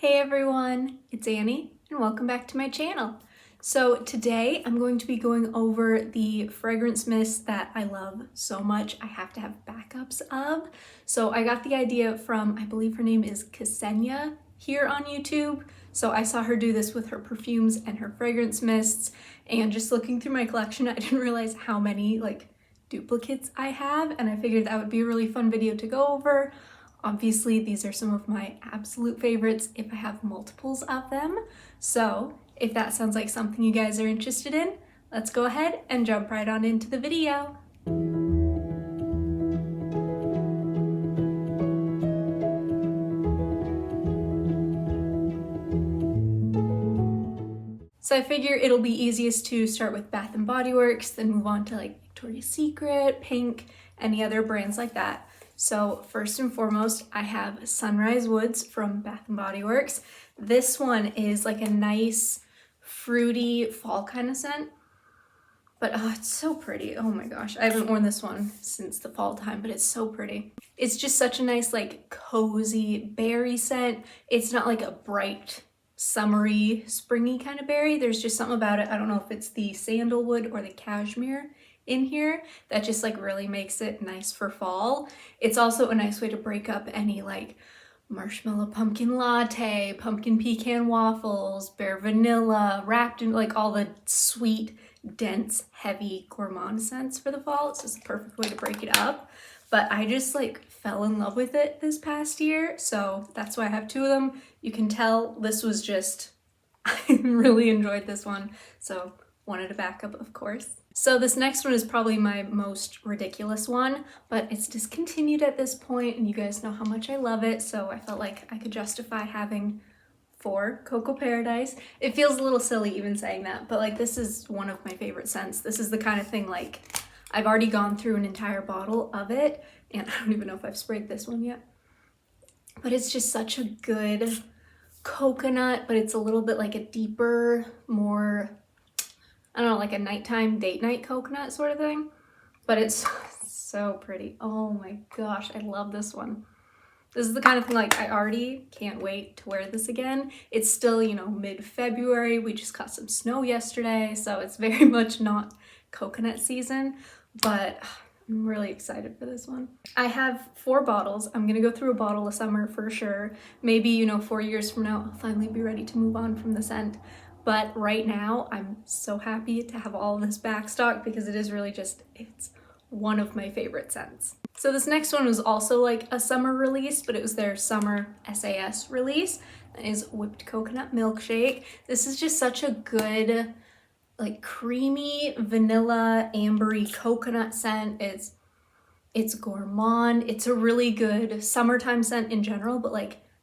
Hey everyone, it's Annie and welcome back to my channel. So today I'm going to be going over the fragrance mists that I love so much I have to have backups of. So I got the idea from, I believe her name is Ksenia here on YouTube. So I saw her do this with her perfumes and her fragrance mists, and just looking through my collection I didn't realize how many duplicates I have, and I figured that would be a really fun video to go over. Obviously, these are some of my absolute favorites if I have multiples of them. So if that sounds like something you guys are interested in, let's go ahead and jump right on into the video. So I figure it'll be easiest to start with Bath & Body Works, then move on to Victoria's Secret, Pink, any other brands like that. So first and foremost, I have Sunrise Woods from Bath & Body Works. This one is like a nice fruity fall kind of scent, but oh, it's so pretty. Oh my gosh, I haven't worn this one since the fall time, but it's so pretty. It's just such a nice cozy berry scent. It's not like a bright, summery, springy kind of berry. There's just something about it. I don't know if it's the sandalwood or the cashmere in here that just really makes it nice for fall. It's also a nice way to break up any marshmallow pumpkin latte, pumpkin pecan waffles, bare vanilla, wrapped in all the sweet, dense, heavy gourmand scents for the fall. It's just a perfect way to break it up. But I just fell in love with it this past year, so that's why I have two of them. You can tell this was just, I really enjoyed this one, so wanted a backup, of course. So this next one is probably my most ridiculous one, but it's discontinued at this point, and you guys know how much I love it, so I felt like I could justify having 4 Coco Paradise. It feels a little silly even saying that, but this is one of my favorite scents. This is the kind of thing I've already gone through an entire bottle of it, and I don't even know if I've sprayed this one yet, but it's just such a good coconut, but it's a little bit a deeper, more, I don't know, a nighttime date night coconut sort of thing, but it's so pretty. Oh my gosh, I love this one. This is the kind of thing I already can't wait to wear this again. It's still, mid-February. We just got some snow yesterday, so it's very much not coconut season, but I'm really excited for this one. I have 4 bottles. I'm gonna go through a bottle a summer for sure. Maybe, 4 years from now, I'll finally be ready to move on from the scent. But right now, I'm so happy to have all of this backstock because it is really just, it's one of my favorite scents. So this next one was also a summer release, but it was their summer SAS release. That is Whipped Coconut Milkshake. This is just such a good, creamy, vanilla, ambery coconut scent. It's gourmand. It's a really good summertime scent in general, but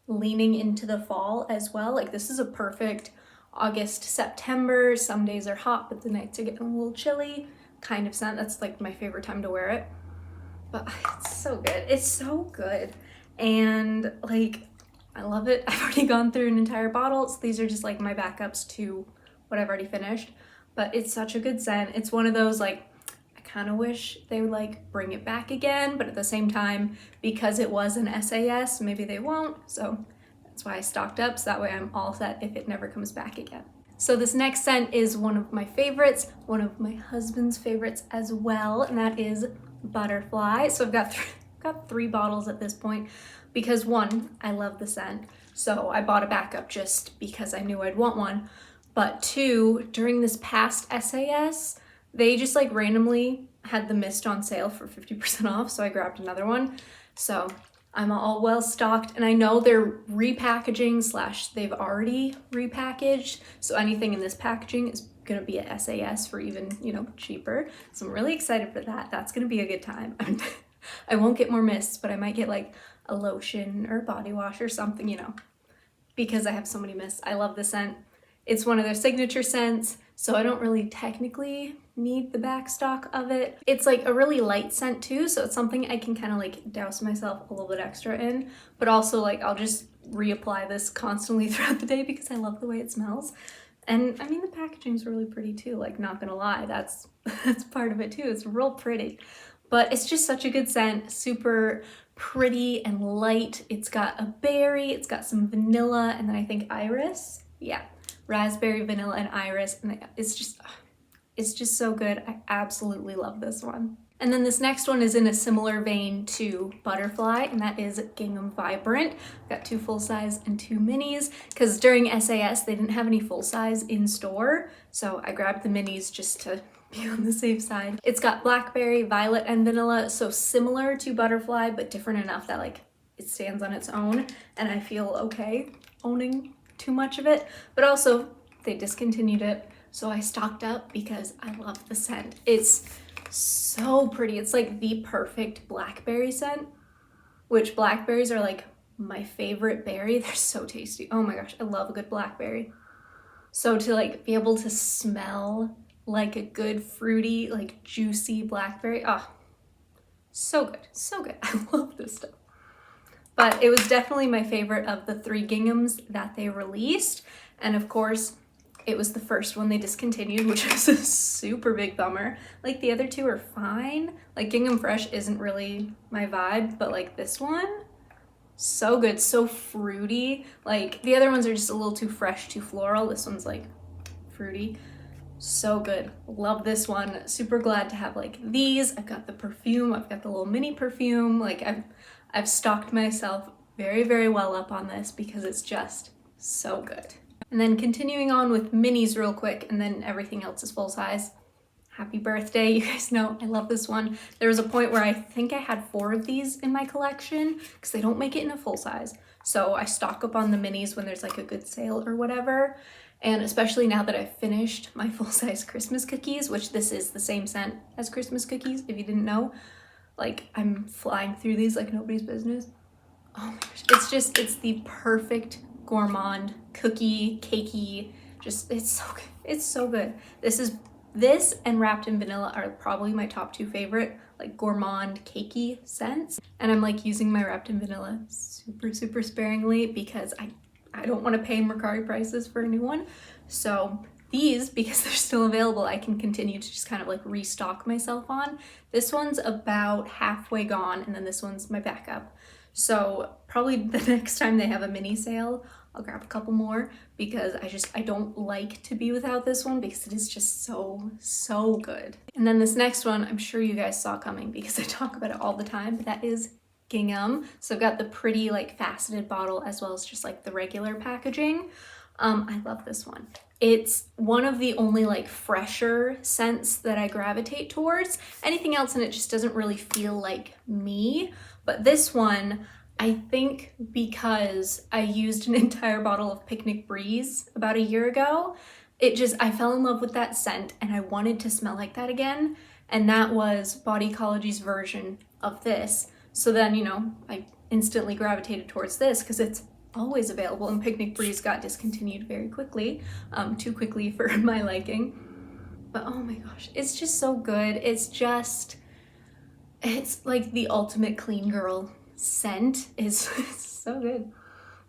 leaning into the fall as well. This is a perfect August, September, some days are hot, but the nights are getting a little chilly kind of scent. That's my favorite time to wear it. But it's so good. It's so good. And I love it. I've already gone through an entire bottle, so these are just my backups to what I've already finished. But it's such a good scent. It's one of those I kind of wish they would bring it back again, but at the same time, because it was an SAS, maybe they won't. So that's why I stocked up, so that way I'm all set if it never comes back again. So this next scent is one of my favorites, one of my husband's favorites as well, and that is Butterfly. So I've got 3 bottles at this point because 1, I love the scent, so I bought a backup just because I knew I'd want one. But 2, during this past SAS, they just randomly had the mist on sale for 50% off, so I grabbed another one. So I'm all well stocked, and I know they're repackaging / they've already repackaged, so anything in this packaging is gonna be a SAS for even, cheaper. So I'm really excited for that. That's gonna be a good time. I won't get more mists, but I might get a lotion or body wash or something, because I have so many mists. I love the scent. It's one of their signature scents, so I don't really technically need the backstock of it. It's a really light scent too, so it's something I can kind of douse myself a little bit extra in, but also I'll just reapply this constantly throughout the day because I love the way it smells. And I mean, the packaging's really pretty too, not gonna lie, that's part of it too. It's real pretty. But it's just such a good scent, super pretty and light. It's got a berry, it's got some vanilla, and then I think iris. Yeah, raspberry, vanilla, and iris, and it's just so good. I absolutely love this one. And then this next one is in a similar vein to Butterfly, and that is Gingham Vibrant. I've got 2 full size and 2 minis, because during SAS they didn't have any full size in store, so I grabbed the minis just to be on the safe side. It's got blackberry, violet, and vanilla, so similar to Butterfly, but different enough that like it stands on its own, and I feel okay owning too much of it, but also they discontinued it, so I stocked up because I love the scent. It's so pretty. It's like the perfect blackberry scent, which blackberries are like my favorite berry. They're so tasty. Oh my gosh, I love a good blackberry. So to like be able to smell like a good fruity, like juicy blackberry, oh, so good, so good. I love this stuff. But it was definitely my favorite of the 3 ginghams that they released, and of course it was the first one they discontinued, which was a super big bummer. Like the other 2 are fine. Like Gingham Fresh isn't really my vibe, but like this one, so good, so fruity. Like the other ones are just a little too fresh, too floral. This one's like fruity. So good. Love this one. Super glad to have like these. I've got the perfume. I've got the little mini perfume. Like I've stocked myself very, very well up on this because it's just so good. And then continuing on with minis real quick, and then everything else is full size. Happy birthday. You guys know I love this one. There was a point where I think I had 4 of these in my collection because they don't make it in a full size. So I stock up on the minis when there's like a good sale or whatever. And especially now that I've finished my full-size Christmas cookies, which this is the same scent as Christmas cookies, if you didn't know. Like, I'm flying through these like nobody's business. Oh my gosh, it's the perfect gourmand cookie, cakey, just, it's so good. It's so good. This and Wrapped in Vanilla are probably my top 2 favorite, like gourmand cakey scents. And I'm like using my Wrapped in Vanilla super, super sparingly because I don't want to pay Mercari prices for a new one. So these, because they're still available, I can continue to just kind of like restock myself on. This one's about halfway gone, and then this one's my backup. So probably the next time they have a mini sale, I'll grab a couple more because I don't like to be without this one because it is just so, so good. And then this next one, I'm sure you guys saw coming because I talk about it all the time, but that is Gingham. So I've got the pretty like faceted bottle as well as just like the regular packaging. I love this one. It's one of the only like fresher scents that I gravitate towards. Anything else in it just doesn't really feel like me. But this one, I think because I used an entire bottle of Picnic Breeze about a year ago, I fell in love with that scent and I wanted to smell like that again. And that was Body Ecology's version of this. So then, you know, I instantly gravitated towards this because it's always available, and Picnic Breeze got discontinued very quickly, too quickly for my liking. But oh my gosh, it's just so good. It's like the ultimate clean girl scent. It's so good.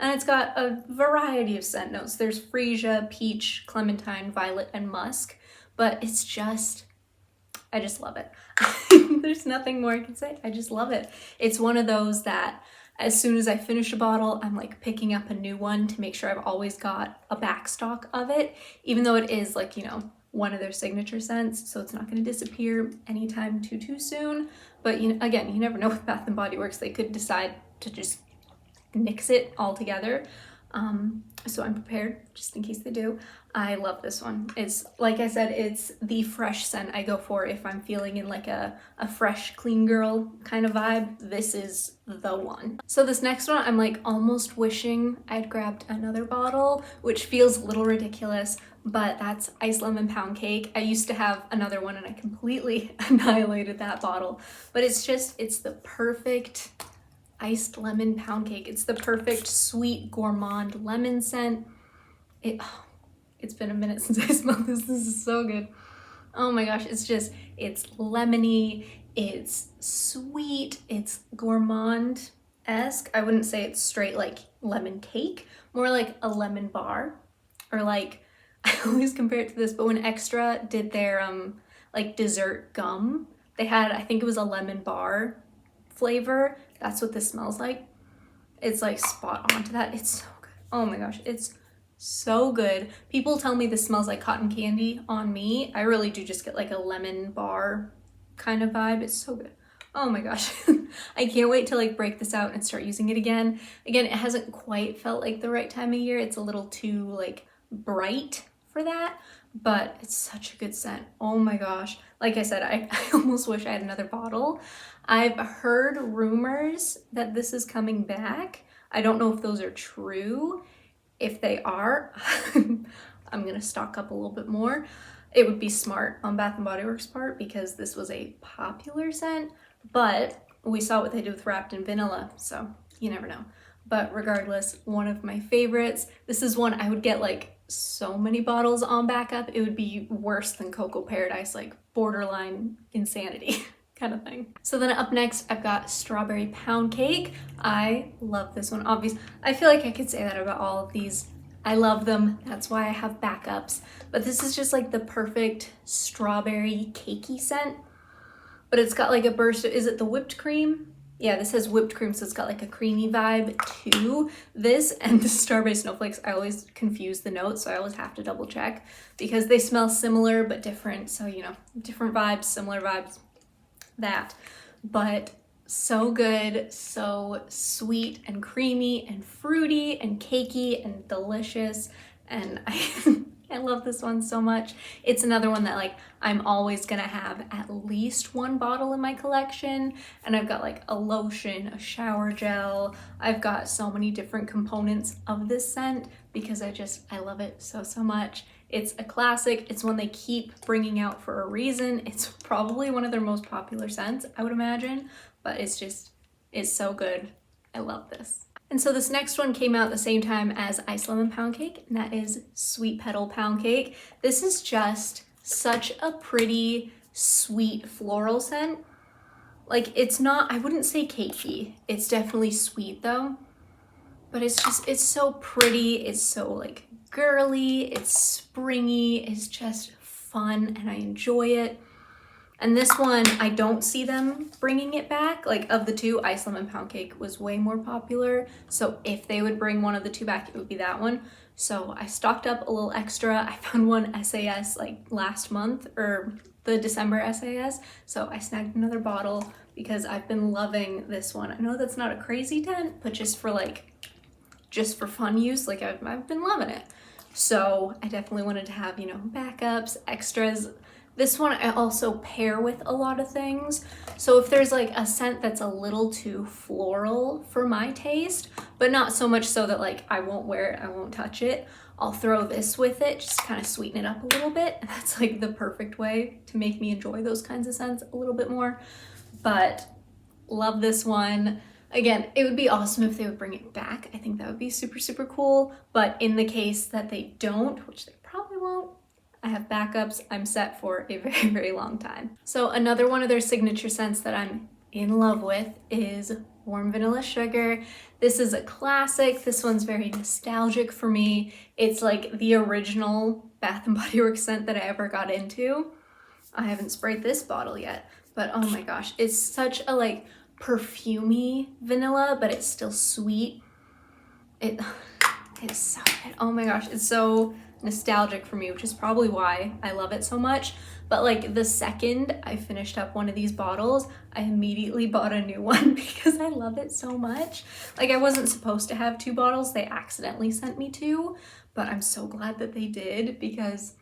And it's got a variety of scent notes. There's freesia, peach, clementine, violet, and musk, but I just love it. There's nothing more I can say. I just love it. It's one of those that as soon as I finish a bottle, I'm like picking up a new one to make sure I've always got a backstock of it, even though it is like, you know, one of their signature scents, so it's not going to disappear anytime too soon. But you know, again, you never know with Bath & Body Works. They could decide to just nix it altogether. So I'm prepared just in case they do. I love this one. It's, like I said, it's the fresh scent I go for if I'm feeling in like a fresh, clean girl kind of vibe. This is the one. So this next one, I'm like almost wishing I'd grabbed another bottle, which feels a little ridiculous, but that's Iced Lemon Pound Cake. I used to have another one and I completely annihilated that bottle, but it's the perfect iced lemon pound cake. It's the perfect sweet gourmand lemon scent. It's been a minute since I smelled this. This is so good. Oh my gosh, it's lemony, it's sweet, it's gourmand-esque. I wouldn't say it's straight like lemon cake, more like a lemon bar, or like, I always compare it to this, but when Extra did their like dessert gum, they had, I think it was a lemon bar flavor That's what this smells like. It's like spot on to that. It's so good. Oh my gosh, it's so good. People tell me this smells like cotton candy on me. I really do just get like a lemon bar kind of vibe. It's so good. Oh my gosh. I can't wait to like break this out and start using it again. Again, it hasn't quite felt like the right time of year. It's a little too like bright for that, but it's such a good scent. Oh my gosh. Like I said, I almost wish I had another bottle. I've heard rumors that this is coming back. I don't know if those are true. If they are, I'm gonna stock up a little bit more. It would be smart on Bath & Body Works' part because this was a popular scent, but we saw what they did with Wrapped in Vanilla, so you never know. But regardless, one of my favorites. This is one I would get like so many bottles on backup. It would be worse than Coco Paradise, like borderline insanity kind of thing. So then up next, I've got Strawberry Pound Cake. I love this one. Obviously, I feel like I could say that about all of these. I love them. That's why I have backups. But this is just like the perfect strawberry cakey scent. But it's got like a burst of, is it the whipped cream? Yeah, this has whipped cream, so it's got like a creamy vibe to this. And the strawberry snowflakes, I always confuse the notes, so I always have to double check because they smell similar but different. So, you know, different vibes, similar vibes, that. But so good, so sweet and creamy and fruity and cakey and delicious. And I love this one so much. It's another one that like I'm always gonna have at least one bottle in my collection. And I've got like a lotion, a shower gel. I've got so many different components of this scent because I love it so much. It's a classic. It's one they keep bringing out for a reason. It's probably one of their most popular scents, I would imagine, but it's so good. I love this. And so this next one came out at the same time as Ice Lemon Pound Cake, and that is Sweet Petal Pound Cake. This is just such a pretty, sweet floral scent. Like it's not, I wouldn't say cakey. It's definitely sweet though, but it's so pretty. It's so like girly, it's springy, it's just fun and I enjoy it. And this one, I don't see them bringing it back. Like of the two, Ice Lemon Pound Cake was way more popular. So if they would bring one of the two back, it would be that one. So I stocked up a little extra. I found one SAS like last month or the December SAS. So I snagged another bottle because I've been loving this one. I know that's not a crazy scent, but just for fun use, like I've been loving it. So I definitely wanted to have, you know, backups, extras. This one I also pair with a lot of things. So if there's like a scent that's a little too floral for my taste, but not so much so that like I won't wear it, I won't touch it, I'll throw this with it, just kind of sweeten it up a little bit. And that's like the perfect way to make me enjoy those kinds of scents a little bit more. But love this one. Again, it would be awesome if they would bring it back. I think that would be super cool. But in the case that they don't, which they probably won't, I have backups. I'm set for a very long time. So another one of their signature scents that I'm in love with is Warm Vanilla Sugar. This is a classic. This one's very nostalgic for me. It's like the original Bath & Body Works scent that I ever got into. I haven't sprayed this bottle yet, but oh my gosh, it's such a like perfumey vanilla, but it's still sweet. It's so good. Oh my gosh, it's so nostalgic for me, which is probably why I love it so much. But like the second I finished up one of these bottles, I immediately bought a new one because I love it so much. Like I wasn't supposed to have two bottles, they accidentally sent me two, but I'm so glad that they did because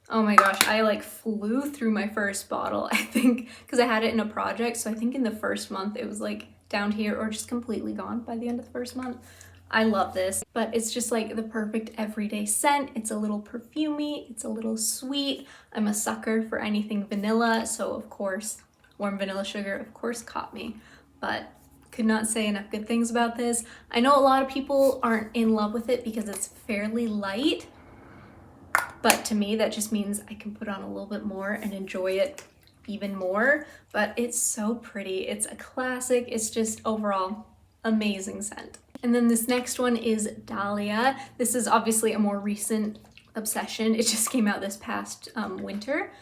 oh my gosh, I like flew through my first bottle, I think, because I had it in a project. So I think in the first month it was like down here or just completely gone by the end of the first month. I love this, but it's just like the perfect everyday scent. It's a little perfumey, it's a little sweet. I'm a sucker for anything vanilla, so of course, Warm Vanilla Sugar, of course, caught me, but could not say enough good things about this. I know a lot of people aren't in love with it because it's fairly light, but to me, that just means I can put on a little bit more and enjoy it even more, but it's so pretty. It's a classic. It's just overall amazing scent. And then this next one is Dalia. This is obviously a more recent obsession. It just came out this past winter,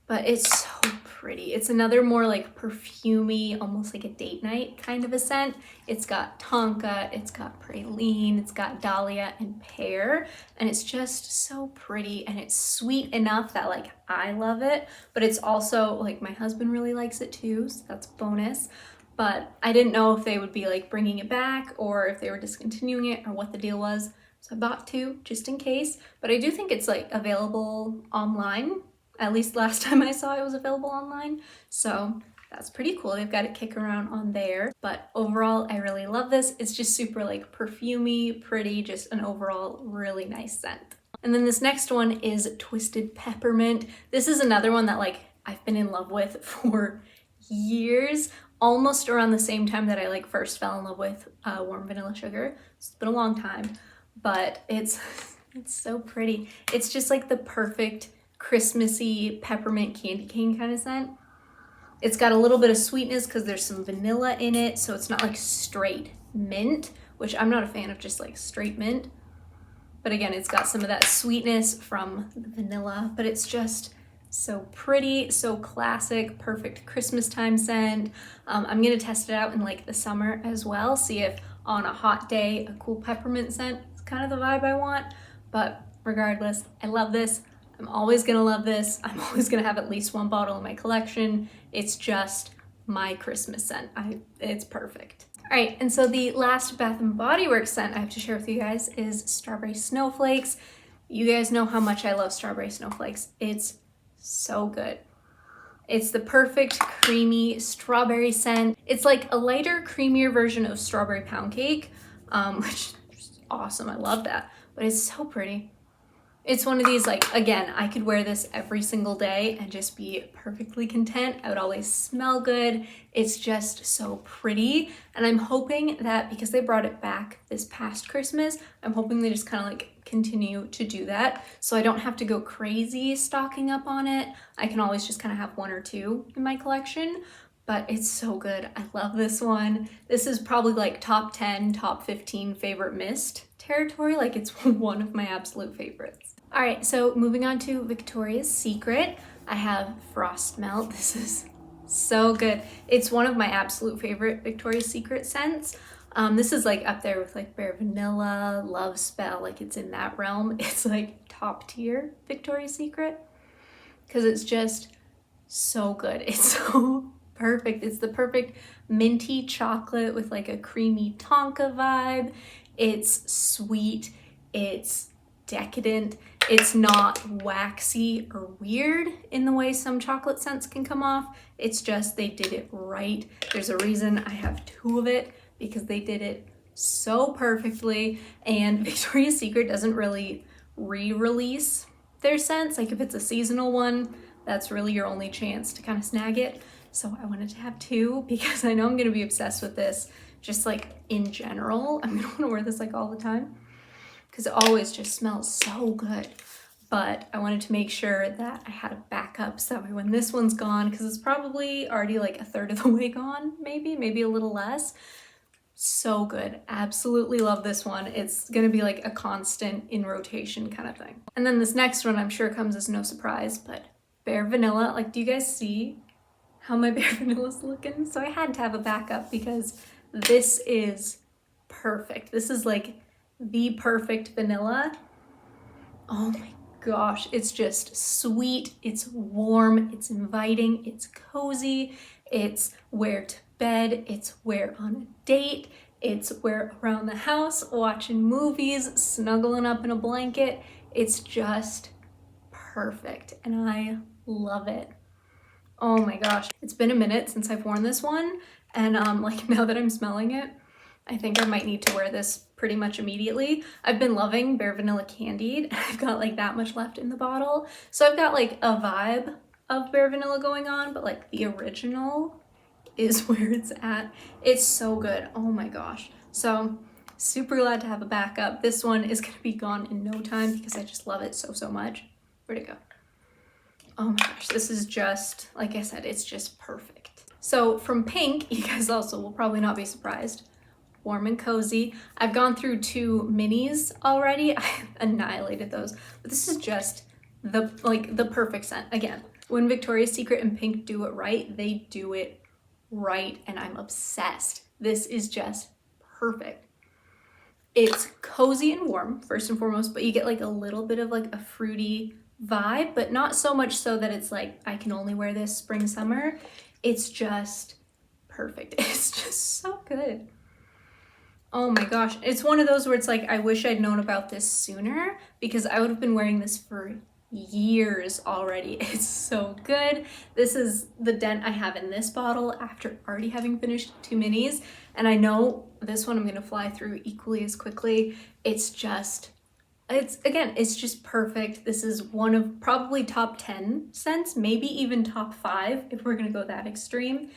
but it's so pretty. It's another more like perfumey, almost like a date night kind of a scent. It's got tonka, it's got praline, it's got dahlia and pear, and it's just so pretty, and it's sweet enough that like I love it, but it's also like my husband really likes it too, so that's a bonus. But I didn't know if they would be like bringing it back or if they were discontinuing it or what the deal was. So I bought two just in case, but I do think it's like available online. At least last time I saw it was available online. So that's pretty cool. They've got it kicking around on there. But overall, I really love this. It's just super like perfumey, pretty, just an overall really nice scent. And then this next one is Twisted Peppermint. This is another one that like I've been in love with for years, almost around the same time that I like first fell in love with warm vanilla sugar. It's been a long time, but it's so pretty. It's just like the perfect Christmassy peppermint candy cane kind of scent. It's got a little bit of sweetness because there's some vanilla in it, so it's not like straight mint, which I'm not a fan of just like straight mint. But again, it's got some of that sweetness from the vanilla, but it's just so pretty, so classic, perfect Christmas time scent. I'm gonna test it out in like the summer as well, see if on a hot day, a cool peppermint scent is kind of the vibe I want. But regardless, I love this. I'm always gonna love this. I'm always gonna have at least one bottle in my collection. It's just my Christmas scent. It's perfect. All right, and so the last Bath & Body Works scent I have to share with you guys is Strawberry Snowflakes. You guys know how much I love Strawberry Snowflakes. It's so good. It's the perfect creamy strawberry scent. It's like a lighter, creamier version of strawberry pound cake, which is awesome. I love that, but it's so pretty. It's one of these, like, again, I could wear this every single day and just be perfectly content. I would always smell good. It's just so pretty. And I'm hoping that because they brought it back this past Christmas, I'm hoping they just kind of like continue to do that. So I don't have to go crazy stocking up on it. I can always just kind of have one or two in my collection. But it's so good. I love this one. This is probably like top 10, top 15 favorite mist territory. Like it's one of my absolute favorites. All right, so moving on to Victoria's Secret. I have Frost Melt. This is so good. It's one of my absolute favorite Victoria's Secret scents. This is like up there with like Bare Vanilla, Love Spell, like it's in that realm. It's like top tier Victoria's Secret because it's just so good. It's so perfect. It's the perfect minty chocolate with like a creamy tonka vibe. It's sweet. It's decadent. It's not waxy or weird in the way some chocolate scents can come off. It's just they did it right. There's a reason I have two of it because they did it so perfectly. And Victoria's Secret doesn't really re-release their scents. Like if it's a seasonal one, that's really your only chance to kind of snag it. So I wanted to have two because I know I'm going to be obsessed with this just like in general. I'm going to want to wear this like all the time because it always just smells so good. But I wanted to make sure that I had a backup so that way when this one's gone, because it's probably already like a third of the way gone, maybe a little less. So good. Absolutely love this one. It's gonna be like a constant in rotation kind of thing. And then this next one I'm sure comes as no surprise, but Bare Vanilla. Like, do you guys see how my Bare Vanilla's looking? So I had to have a backup because this is perfect. This is like the perfect vanilla. Oh my gosh, it's just sweet, it's warm, it's inviting, it's cozy, it's wear to bed, it's wear on a date, it's wear around the house, watching movies, snuggling up in a blanket. It's just perfect and I love it. Oh my gosh, it's been a minute since I've worn this one, and like now that I'm smelling it, I think I might need to wear this pretty much immediately. I've been loving Bare Vanilla Candied, and I've got like that much left in the bottle. So I've got like a vibe of Bare Vanilla going on, but like the original is where it's at. It's so good. Oh my gosh. So super glad to have a backup. This one is gonna be gone in no time because I just love it so much. Where'd it go? Oh my gosh, this is just, like I said, it's just perfect. So from Pink, you guys also will probably not be surprised, Warm and Cozy. I've gone through two minis already. I annihilated those, but this is just the perfect scent. Again, When Victoria's Secret and Pink do it right, they do it right, and I'm obsessed. This is just perfect. It's cozy and warm, first and foremost, but you get like a little bit of like a fruity vibe, but not so much so that it's like, I can only wear this spring, summer. It's just perfect. It's just so good. Oh my gosh. It's one of those where it's like, I wish I'd known about this sooner because I would have been wearing this for years already. It's so good. This is the dent I have in this bottle after already having finished 2 minis. And I know this one I'm gonna fly through equally as quickly. It's just perfect. This is one of probably top 10 scents, maybe even top 5 if we're gonna go that extreme.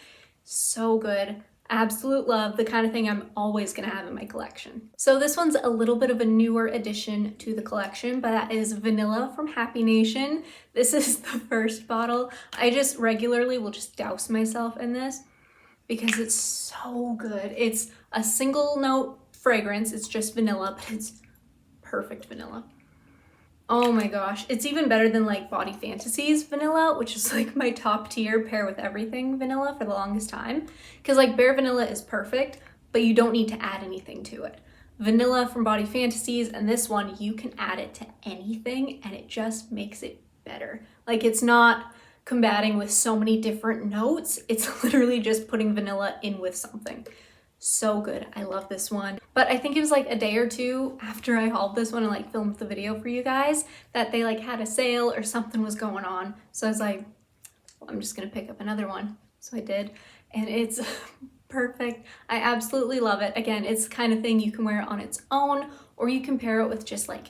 So good. Absolute love, the kind of thing I'm always gonna have in my collection. So this one's a little bit of a newer addition to the collection, but that is Vanilla from Happy Nation. This is the first bottle. I just regularly will just douse myself in this because it's so good. It's a single note fragrance. It's just vanilla, but it's perfect vanilla. Oh my gosh, it's even better than like Body Fantasies vanilla, which is like my top tier pair with everything vanilla for the longest time. Because like Bare Vanilla is perfect, but you don't need to add anything to it. Vanilla from Body Fantasies and this one, you can add it to anything and it just makes it better. Like it's not combating with so many different notes. It's literally just putting vanilla in with something. So good. I love this one. But I think it was like a day or two after I hauled this one and like filmed the video for you guys that they like had a sale or something was going on. So I was like, well, I'm just gonna pick up another one. So I did, and it's perfect. I absolutely love it. Again, it's the kind of thing you can wear on its own or you can pair it with just like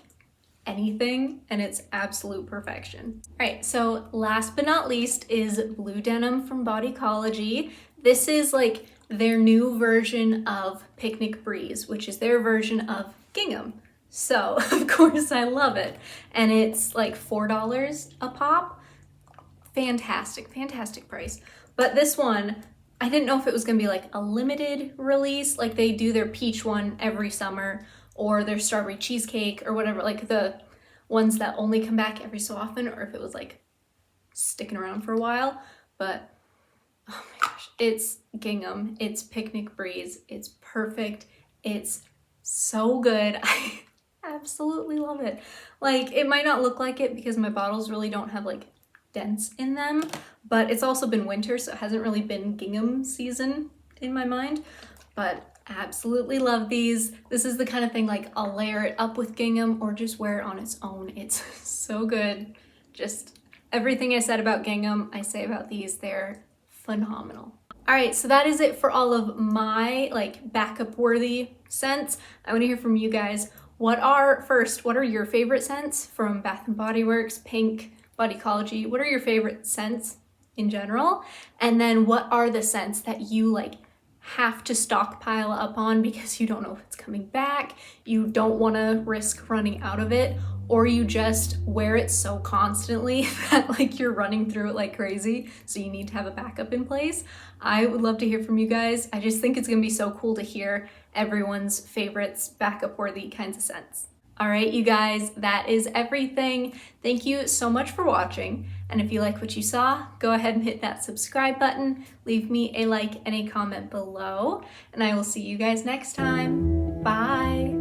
anything and it's absolute perfection. All right, so last but not least is Blue Denim from Bodycology. This is like their new version of Picnic Breeze, which is their version of Gingham. So of course I love it. And it's like $4 a pop. Fantastic, fantastic price. But this one, I didn't know if it was gonna be like a limited release, like they do their peach one every summer or their strawberry cheesecake or whatever, like the ones that only come back every so often, or if it was like sticking around for a while. But oh my gosh, it's Gingham, it's Picnic Breeze, it's perfect, it's so good. I absolutely love it. Like, it might not look like it because my bottles really don't have like dents in them, but it's also been winter, so it hasn't really been Gingham season in my mind, but absolutely love these. This is the kind of thing like I'll layer it up with Gingham or just wear it on its own. It's so good. Just everything I said about Gingham, I say about these. They're phenomenal. All right, so that is it for all of my like backup worthy scents. I want to hear from you guys. What are your favorite scents from Bath and Body Works, Pink, Bodycology? What are your favorite scents in general? And then what are the scents that you like have to stockpile up on because you don't know if it's coming back, you don't want to risk running out of it, or you just wear it so constantly that like you're running through it like crazy, so you need to have a backup in place. I would love to hear from you guys. I just think it's gonna be so cool to hear everyone's favorites, backup worthy kinds of scents. All right, you guys, that is everything. Thank you so much for watching. And if you like what you saw, go ahead and hit that subscribe button, leave me a like and a comment below, and I will see you guys next time. Bye.